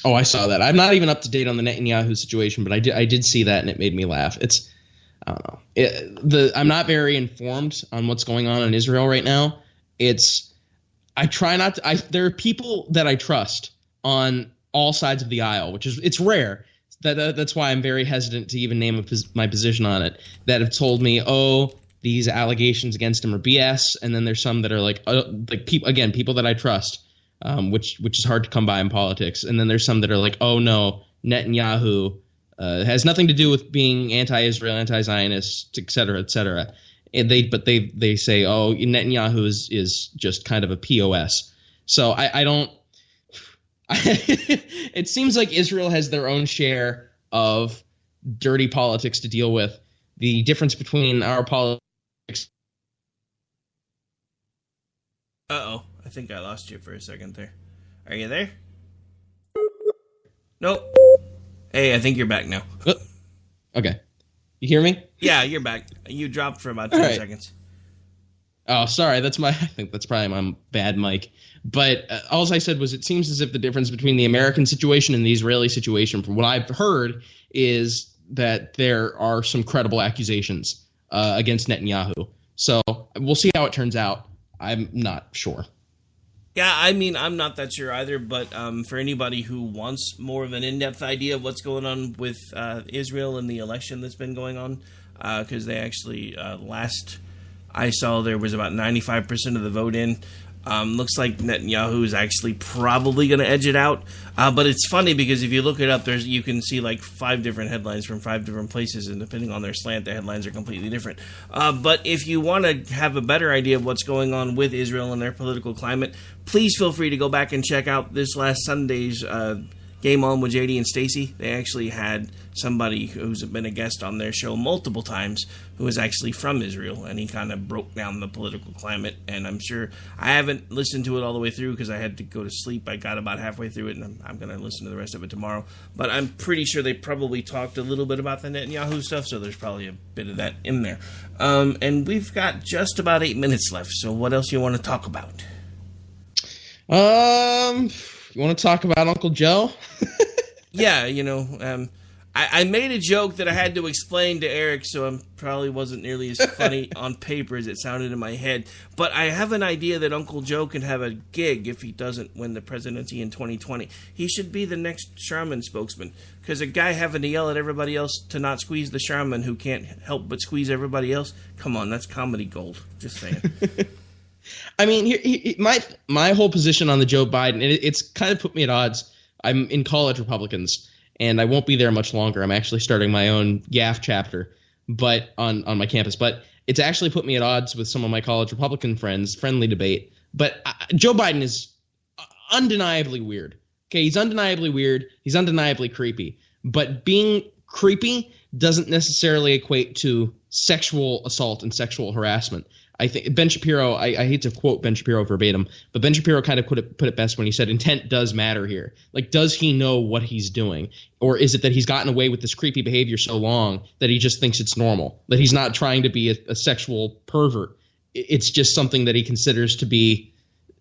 Oh, I saw that. I'm not even up to date on the Netanyahu situation, but I did see that, and it made me laugh. I don't know. I'm not very informed on what's going on in Israel right now. I try not to. There are people that I trust on all sides of the aisle, it's rare. That's why I'm very hesitant to even name my position on it. That have told me, oh, these allegations against him are BS, and then there's some that are like people that I trust, which is hard to come by in politics. And then there's some that are like, oh no, Netanyahu has nothing to do with being anti-Israel, anti-Zionist, et cetera, et cetera. And they say, oh, Netanyahu is just kind of a POS. So I don't. It seems like Israel has their own share of dirty politics to deal with, the difference between our politics. Uh-oh. I think I lost you for a second there. Are you there? Nope. Hey, I think you're back now. Okay. You hear me? Yeah, you're back. You dropped for about 10 seconds. Oh, sorry. I think that's probably my bad mic. But all I said was it seems as if the difference between the American situation and the Israeli situation, from what I've heard, is that there are some credible accusations against Netanyahu. So we'll see how it turns out. I'm not sure. Yeah, I mean, I'm not that sure either, but for anybody who wants more of an in-depth idea of what's going on with Israel and the election that's been going on, because they actually, last I saw, there was about 95% of the vote in. Looks like Netanyahu is actually probably going to edge it out. But it's funny because if you look it up, you can see like 5 different headlines from 5 different places, and depending on their slant, the headlines are completely different. But if you want to have a better idea of what's going on with Israel and their political climate, please feel free to go back and check out this last Sunday's Game On with JD and Stacy. They actually had somebody who's been a guest on their show multiple times who is actually from Israel, and he kind of broke down the political climate. And I'm sure I haven't listened to it all the way through because I had to go to sleep. I got about halfway through it, and I'm going to listen to the rest of it tomorrow. But I'm pretty sure they probably talked a little bit about the Netanyahu stuff, so there's probably a bit of that in there. And we've got just about 8 minutes left, so what else you want to talk about? You want to talk about Uncle Joe? Yeah, I made a joke that I had to explain to Eric, so it probably wasn't nearly as funny on paper as it sounded in my head. But I have an idea that Uncle Joe can have a gig if he doesn't win the presidency in 2020. He should be the next Sharman spokesman, because a guy having to yell at everybody else to not squeeze the Sharman who can't help but squeeze everybody else, come on, that's comedy gold. Just saying. I mean, my whole position on the Joe Biden, it's kind of put me at odds. I'm in college Republicans, and I won't be there much longer. I'm actually starting my own YAF chapter, but on my campus. But it's actually put me at odds with some of my college Republican friends, friendly debate. But Joe Biden is undeniably weird. Okay, he's undeniably weird. He's undeniably creepy. But being creepy doesn't necessarily equate to sexual assault and sexual harassment. I think Ben Shapiro, I hate to quote Ben Shapiro verbatim, but Ben Shapiro kind of put it best when he said intent does matter here. Like, does he know what he's doing? Or is it that he's gotten away with this creepy behavior so long that he just thinks it's normal? That he's not trying to be a sexual pervert. It's just something that he considers to be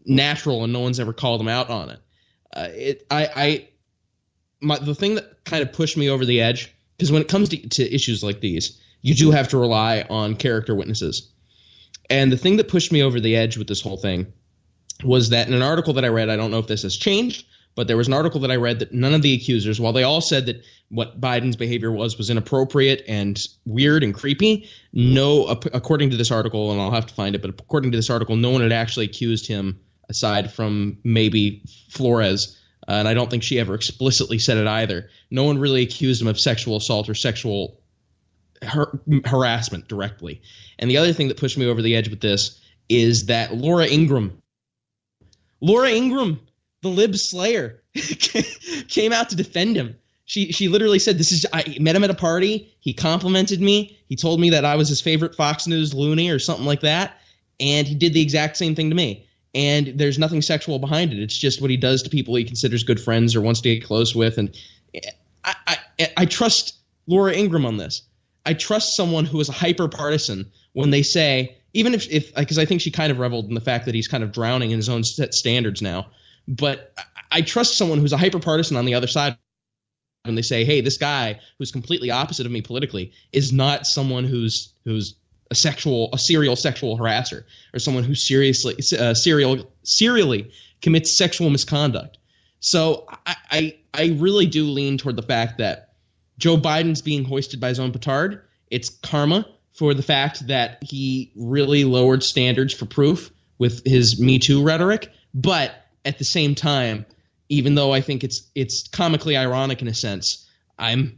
natural and no one's ever called him out on it. The thing that kind of pushed me over the edge, because when it comes to issues like these, you do have to rely on character witnesses. And the thing that pushed me over the edge with this whole thing was that in an article that I read, I don't know if this has changed, but there was an article that I read that none of the accusers, while they all said that what Biden's behavior was inappropriate and weird and creepy, according to this article, and I'll have to find it, but according to this article, no one had actually accused him aside from maybe Flores, and I don't think she ever explicitly said it either. No one really accused him of sexual assault or sexual harassment directly. And the other thing that pushed me over the edge with this is that Laura Ingraham, the lib slayer, came out to defend him. She literally said, I met him at a party. He complimented me. He told me that I was his favorite Fox News loony or something like that. And he did the exact same thing to me. And there's nothing sexual behind it. It's just what he does to people he considers good friends or wants to get close with. And I trust Laura Ingraham on this. I trust someone who is a hyper partisan when they say, even if because I think she kind of reveled in the fact that he's kind of drowning in his own set standards now. But I trust someone who's a hyper partisan on the other side when they say, hey, this guy who's completely opposite of me politically is not someone who's a serial sexual harasser or someone who serially commits sexual misconduct. So I really do lean toward the fact that Joe Biden's being hoisted by his own petard. It's karma for the fact that he really lowered standards for proof with his Me Too rhetoric. But at the same time, even though I think it's comically ironic in a sense, I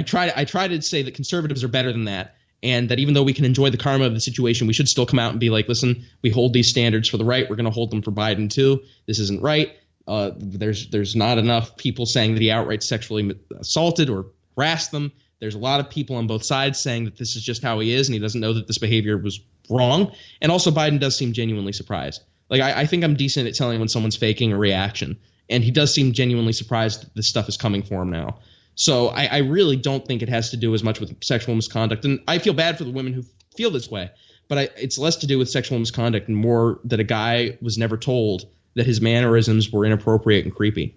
try to say that conservatives are better than that, and that even though we can enjoy the karma of the situation, we should still come out and be like, listen, we hold these standards for the right. We're going to hold them for Biden too. This isn't right. There's not enough people saying that he outright sexually assaulted or harassed them. There's a lot of people on both sides saying that this is just how he is and he doesn't know that this behavior was wrong. And also Biden does seem genuinely surprised. Like, I think I'm decent at telling when someone's faking a reaction. And he does seem genuinely surprised that this stuff is coming for him now. So I really don't think it has to do as much with sexual misconduct. And I feel bad for the women who feel this way. But it's less to do with sexual misconduct and more that a guy was never told that his mannerisms were inappropriate and creepy.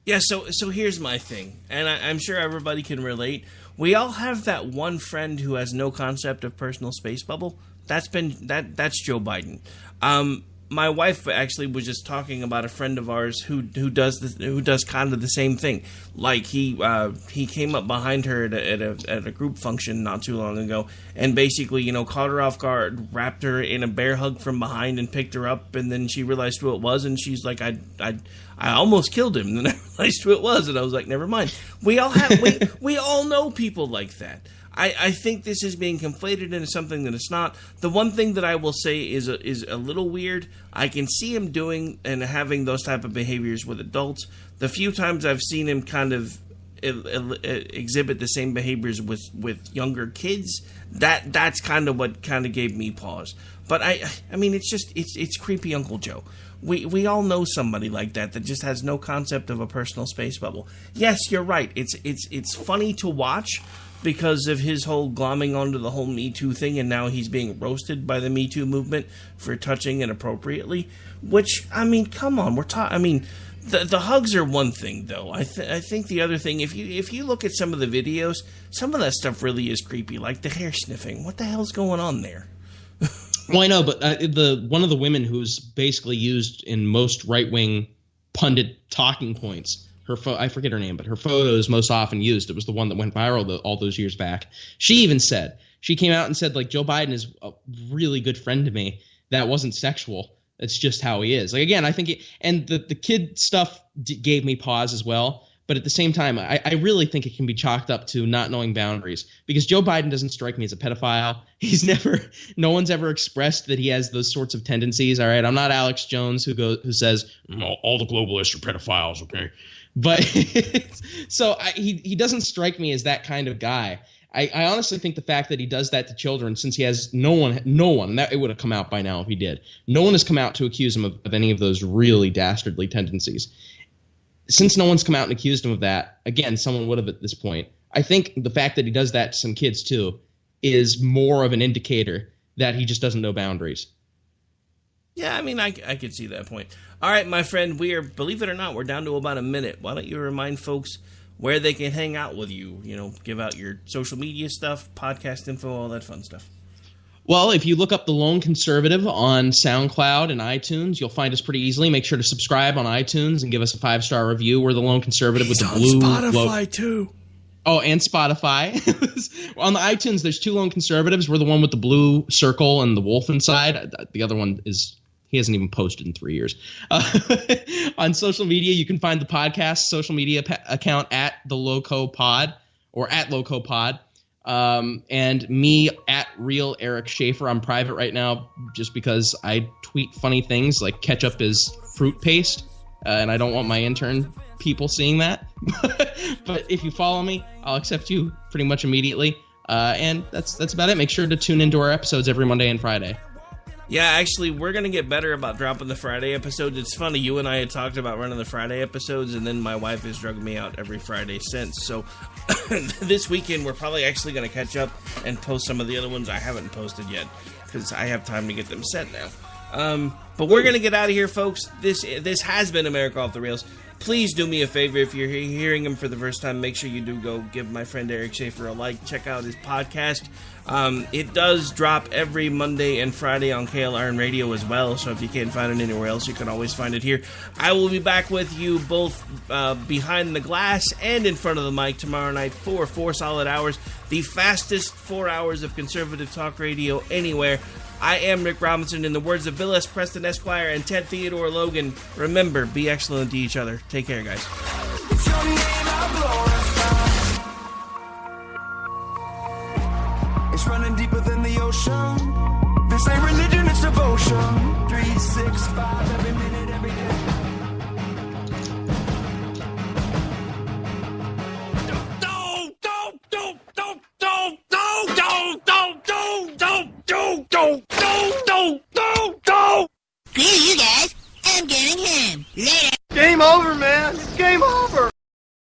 Yeah, so here's my thing, and I'm sure everybody can relate. We all have that one friend who has no concept of personal space bubble. That's Joe Biden. My wife actually was just talking about a friend of ours who does kind of the same thing. Like he came up behind her at a group function not too long ago, and basically caught her off guard, wrapped her in a bear hug from behind, and picked her up. And then she realized who it was, and she's like, I almost killed him. And then I realized who it was, and I was like, never mind. We all have we all know people like that. I think this is being conflated into something that it's not. The one thing that I will say is a little weird. I can see him doing and having those type of behaviors with adults. The few times I've seen him kind of exhibit the same behaviors with younger kids, that's kind of what kind of gave me pause. But I mean, it's creepy Uncle Joe. We all know somebody like that just has no concept of a personal space bubble. Yes, you're right. It's funny to watch, because of his whole glomming onto the whole Me Too thing, and now he's being roasted by the Me Too movement for touching inappropriately. Which, I mean, come on, the hugs are one thing, though. I think the other thing, if you look at some of the videos, some of that stuff really is creepy, like the hair sniffing. What the hell's going on there? Well, I know, but one of the women who's basically used in most right-wing pundit talking points, I forget her name, but her photo is most often used. It was the one that went viral all those years back. She came out and said, like, Joe Biden is a really good friend to me. That wasn't sexual. That's just how he is. Like, again, I think the kid stuff gave me pause as well. But at the same time, I really think it can be chalked up to not knowing boundaries, because Joe Biden doesn't strike me as a pedophile. No one's ever expressed that he has those sorts of tendencies. All right, I'm not Alex Jones who says all the globalists are pedophiles. Okay. But so he doesn't strike me as that kind of guy. I honestly think the fact that he does that to children, since he has no one, that it would have come out by now if he did. No one has come out to accuse him of any of those really dastardly tendencies. Since no one's come out and accused him of that, again, someone would have at this point. I think the fact that he does that to some kids too is more of an indicator that he just doesn't know boundaries. Yeah, I mean, I could see that point. All right, my friend, believe it or not, we're down to about a minute. Why don't you remind folks where they can hang out with you? Give out your social media stuff, podcast info, all that fun stuff. Well, if you look up The Lone Conservative on SoundCloud and iTunes, you'll find us pretty easily. Make sure to subscribe on iTunes and give us a 5-star review. We're The Lone Conservative with the blue Spotify too. Oh, and Spotify. On the iTunes, there's 2 Lone Conservatives. We're the one with the blue circle and the wolf inside. The other one he hasn't even posted in 3 years. On social media, you can find the podcast social media account at The Loco Pod or at Loco Pod. And me at Real Eric Schaefer. I'm private right now just because I tweet funny things like ketchup is fruit paste, and I don't want my intern people seeing that. But if you follow me, I'll accept you pretty much immediately. And that's about it. Make sure to tune into our episodes every Monday and Friday. Yeah, actually, we're going to get better about dropping the Friday episodes. It's funny, you and I had talked about running the Friday episodes, and then my wife has drugged me out every Friday since. So this weekend, we're probably actually going to catch up and post some of the other ones I haven't posted yet, because I have time to get them set now. But we're going to get out of here, folks. This has been America Off the Rails. Please do me a favor, if you're hearing him for the first time, make sure you do go give my friend Eric Schaefer a like. Check out his podcast. It does drop every Monday and Friday on KLRN Radio as well, so if you can't find it anywhere else, you can always find it here. I will be back with you both behind the glass and in front of the mic tomorrow night for 4 solid hours, the fastest 4 hours of conservative talk radio anywhere. I am Rick Robinson. In the words of Bill S. Preston Esquire and Ted Theodore Logan, remember, be excellent to each other. Take care, guys. It's running deeper than the ocean. This ain't religion, it's devotion. 3, 6, 5, every minute, every day. Don't. Screw you guys. I'm going home. Later. Game over, man. It's game over.